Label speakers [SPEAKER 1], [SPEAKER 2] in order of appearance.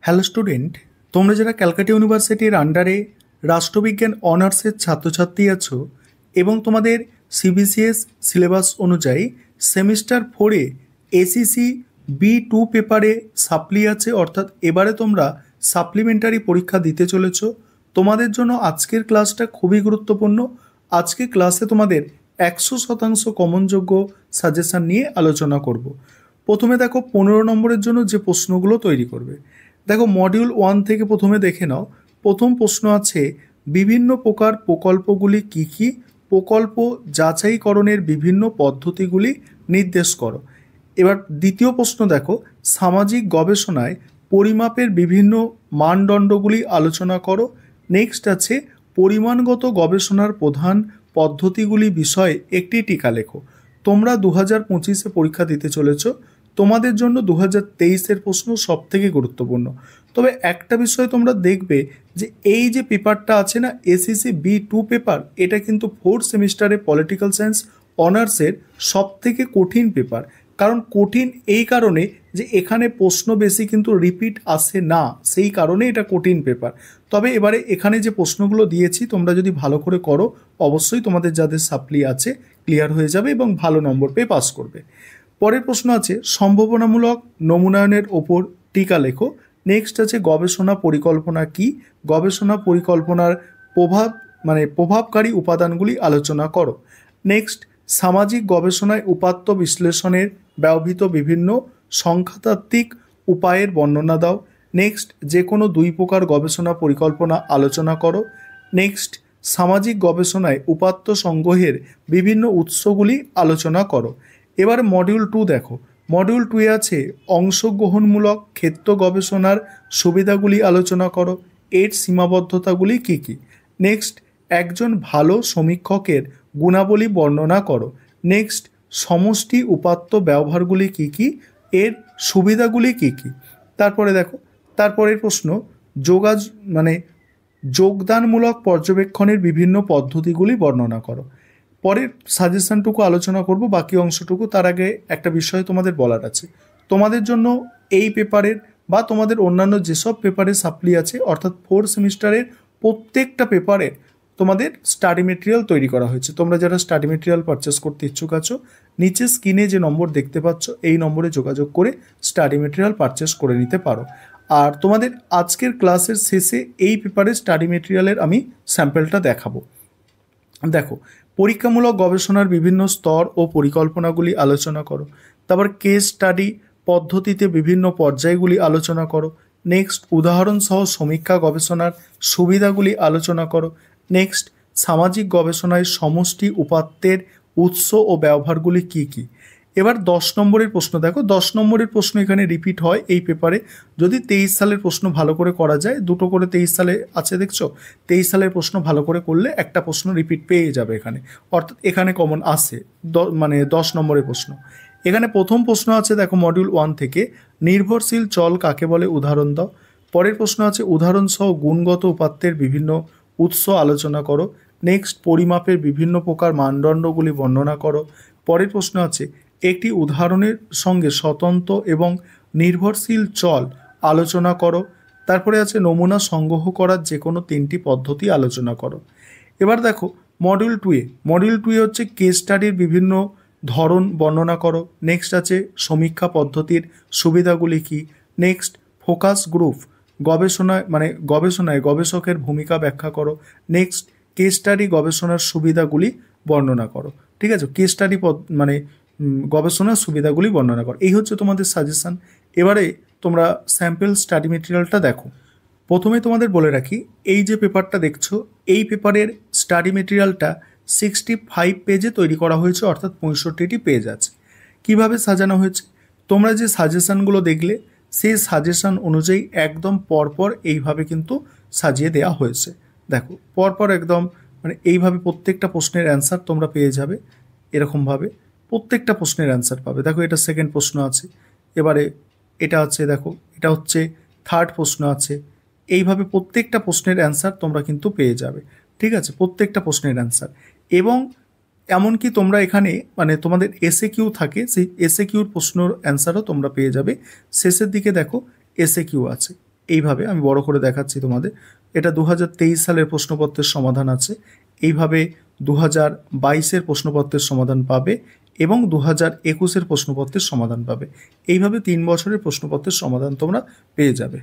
[SPEAKER 1] Hello student, তোমরা যারা ক্যালকাটা ইউনিভার্সিটির আন্ডারে রাষ্ট্রবিজ্ঞান অনার্সের ছাত্রছাত্রী আছো এবং তোমাদের সিবিসিএস সিলেবাস অনুযায়ী সেমিস্টার 4-এ এসিসি B2 পেপারে সাপ্লি আছে, অর্থাৎ এবারে তোমরা সাপ্লিমেন্টারি পরীক্ষা দিতে চলেছ, তোমাদের জন্য আজকের ক্লাসটা খুবই গুরুত্বপূর্ণ। আজকের ক্লাসে তোমাদের 100% কমনযোগ্য সাজেশান নিয়ে আলোচনা করব। প্রথমে দেখো 15 নম্বরের জন্য যে প্রশ্নগুলো তৈরি করবে। দেখো মডিউল 1 থেকে প্রথমে দেখে নাও। প্রথম প্রশ্ন আছে, বিভিন্ন প্রকার প্রকল্পগুলি কি কি, প্রকল্প যাচাইকরণের বিভিন্ন পদ্ধতিগুলি নির্দেশ করো। এবার দ্বিতীয় প্রশ্ন দেখো, সামাজিক গবেষণায় পরিমাপের বিভিন্ন মানদণ্ডগুলি আলোচনা করো। নেক্সট আছে, পরিমাণগত গবেষণার প্রধান পদ্ধতিগুলি বিষয়ে একটি টিকা লেখো। তোমরা 2025-এ পরীক্ষা দিতে চলেছ, তোমাদের জন্য 2023-এর প্রশ্ন সব থেকে গুরুত্বপূর্ণ। তবে একটা বিষয় তোমরা দেখবে যে এই যে পেপারটা আছে না, এসিসি B2 পেপার, এটা কিন্তু 4th সেমিস্টারে পলিটিক্যাল সায়েন্স অনার্সের সব থেকে কঠিন পেপার। কারণ কঠিন এই কারণে যে এখানে প্রশ্ন বেশি কিন্তু রিপিট আসে না, সেই কারণে এটা কঠিন পেপার। তবে এবারে এখানে যে প্রশ্নগুলো দিয়েছি তোমরা যদি ভালো করে করো, অবশ্যই তোমাদের যাদের সাপ্লি আছে ক্লিয়ার হয়ে যাবে এবং ভালো নম্বর পেয়ে পাস করবে। পরের প্রশ্ন আছে, সম্ভাবনামূলক নমুনায়নের ওপর টিকা লেখো। নেক্সট আছে, গবেষণা পরিকল্পনা কি, গবেষণা পরিকল্পনার প্রভাবকারী উপাদানগুলি আলোচনা করো। নেক্সট, সামাজিক গবেষণায় উপাত্ত বিশ্লেষণের ব্যবহৃত বিভিন্ন সংখ্যাতাত্ত্বিক উপায়ের বর্ণনা দাও। নেক্সট, যে কোনো দুই প্রকার গবেষণা পরিকল্পনা আলোচনা করো। নেক্সট, সামাজিক গবেষণায় উপাত্ত সংগ্রহের বিভিন্ন উৎসগুলি আলোচনা করো। এবার মডিউল 2 দেখো। মডিউল 2-এ আছে, অংশগ্রহণমূলক ক্ষেত্র গবেষণার সুবিধাগুলি আলোচনা করো, এর সীমাবদ্ধতাগুলি কী কী। নেক্সট, একজন ভালো সমীক্ষকের গুণাবলী বর্ণনা করো। নেক্সট, সমষ্টি উপাত্ত ব্যবহারগুলি কী কী, এর সুবিধাগুলি কী কী। তারপরে দেখো, তারপরের প্রশ্ন, যোগদানমূলক পর্যবেক্ষণের বিভিন্ন পদ্ধতিগুলি বর্ণনা করো। পরের সাজেশনটুকু আলোচনা করব, বাকি অংশটুকু। তার আগে একটা বিষয় তোমাদের বলার আছে। তোমাদের জন্য এই পেপারের বা তোমাদের অন্যান্য যেসব পেপারে সাপ্লি আছে, অর্থাৎ 4th সেমিস্টারের প্রত্যেকটা পেপারে তোমাদের স্টাডি মেটেরিয়াল তৈরি করা হয়েছে। তোমরা যারা স্টাডি মেটেরিয়াল পারচেস করতে ইচ্ছুক আছো, নিচে স্ক্রিনে যে নম্বর দেখতে পাচ্ছ এই নম্বরে যোগাযোগ করে স্টাডি মেটেরিয়াল পারচেস করে নিতে পারো। আর তোমাদের আজকের ক্লাসের শেষে এই পেপারের স্টাডি মেটেরিয়ালের আমি স্যাম্পেলটা দেখাবো। দেখো, পরীক্ষামূলক গবেষণার বিভিন্ন স্তর ও পরিকল্পনাগুলি আলোচনা করো। তারপর কেস স্টাডি পদ্ধতিতে বিভিন্ন পর্যায়গুলি আলোচনা করো। নেক্সট, উদাহরণসহ সমীক্ষা গবেষণার সুবিধাগুলি আলোচনা করো। নেক্সট, সামাজিক গবেষণায় সমষ্টি উপাত্তের উৎস ও ব্যবহারগুলি কী কী। এবার 10 নম্বরের প্রশ্ন দেখো। 10 নম্বরের প্রশ্ন এখানে রিপিট হয় এই পেপারে। যদি 23 সালের প্রশ্ন ভালো করে করা যায়, দুটো করে 23 সালে আছে দেখছো, 23 সালের প্রশ্ন ভালো করে করলে একটা প্রশ্ন রিপিট পেয়ে যাবে এখানে, অর্থাৎ এখানে কমন আসে 10 নম্বরের প্রশ্ন। এখানে প্রথম প্রশ্ন আছে দেখো মডিউল 1 থেকে, নির্ভরশীল চল কাকে বলে উদাহরণ দাও। পরের প্রশ্ন আছে, উদাহরণসহ গুণগত উপাত্তের বিভিন্ন উৎস আলোচনা করো। নেক্সট, পরিমাপের বিভিন্ন প্রকার মানদণ্ডগুলি বর্ণনা করো। পরের প্রশ্ন আছে, একটি উদাহরণের সঙ্গে স্বতন্ত্র এবং নির্ভরশীল চল আলোচনা করো। তারপরে আছে, নমুনা সংগ্রহ করার যে কোনো 3টি পদ্ধতি আলোচনা করো। এবার দেখো মডিউল 2-এ, মডিউল 2-এ হচ্ছে কেস স্টাডির বিভিন্ন ধরন বর্ণনা করো। নেক্সট আছে, সমীক্ষা পদ্ধতির সুবিধাগুলি কী। নেক্সট, ফোকাস গ্রুপ গবেষণায় গবেষকের ভূমিকা ব্যাখ্যা করো। নেক্সট, কেস স্টাডি গবেষণার সুবিধাগুলি বর্ণনা করো। ঠিক আছে, কেস স্টাডি গবেষণার সুবিধাগুলি বর্ণনা করো। এই হচ্ছে তোমাদের সাজেশান। এবারে তোমরা স্যাম্পল স্টাডি মেটেরিয়ালটা দেখো। প্রথমে তোমাদের বলে রাখি, এই যে পেপারটা দেখছো, এই পেপারের স্টাডি মেটেরিয়ালটা 65 পেজে তৈরি করা হয়েছে, অর্থাৎ 65টি পেজ আছে। কিভাবে সাজানো হয়েছে, তোমরা যে সাজেশানগুলো দেখলে সেই সাজেশান অনুযায়ী একদম পরপর এইভাবে কিন্তু সাজিয়ে দেওয়া হয়েছে। দেখো পরপর একদম এইভাবে প্রত্যেকটা প্রশ্নের অ্যান্সার তোমরা পেয়ে যাবে। এরকমভাবে প্রত্যেকটা প্রশ্নের অ্যান্সার পাবে। দেখো এটা সেকেন্ড প্রশ্ন আছে, এবারে এটা আছে, দেখো এটা হচ্ছে থার্ড প্রশ্ন আছে। এইভাবে প্রত্যেকটা প্রশ্নের অ্যান্সার তোমরা কিন্তু পেয়ে যাবে। ঠিক আছে, প্রত্যেকটা প্রশ্নের অ্যান্সার। এবং এমনকি তোমরা এখানে তোমাদের এসএকিউ থাকে, সেই এসএকিউর প্রশ্নের অ্যান্সারও তোমরা পেয়ে যাবে। শেষের দিকে দেখো এসএকিউ আছে। এইভাবে আমি বড় করে দেখাচ্ছি তোমাদের। এটা 2023 সালের প্রশ্নপত্রের সমাধান আছে। এইভাবে 2022-এর প্রশ্নপত্রের সমাধান পাবে এবং 2021-এর প্রশ্নপত্রের সমাধান পাবে। এইভাবে 3 বছরের প্রশ্নপত্রের সমাধান তোমরা পেয়ে যাবে।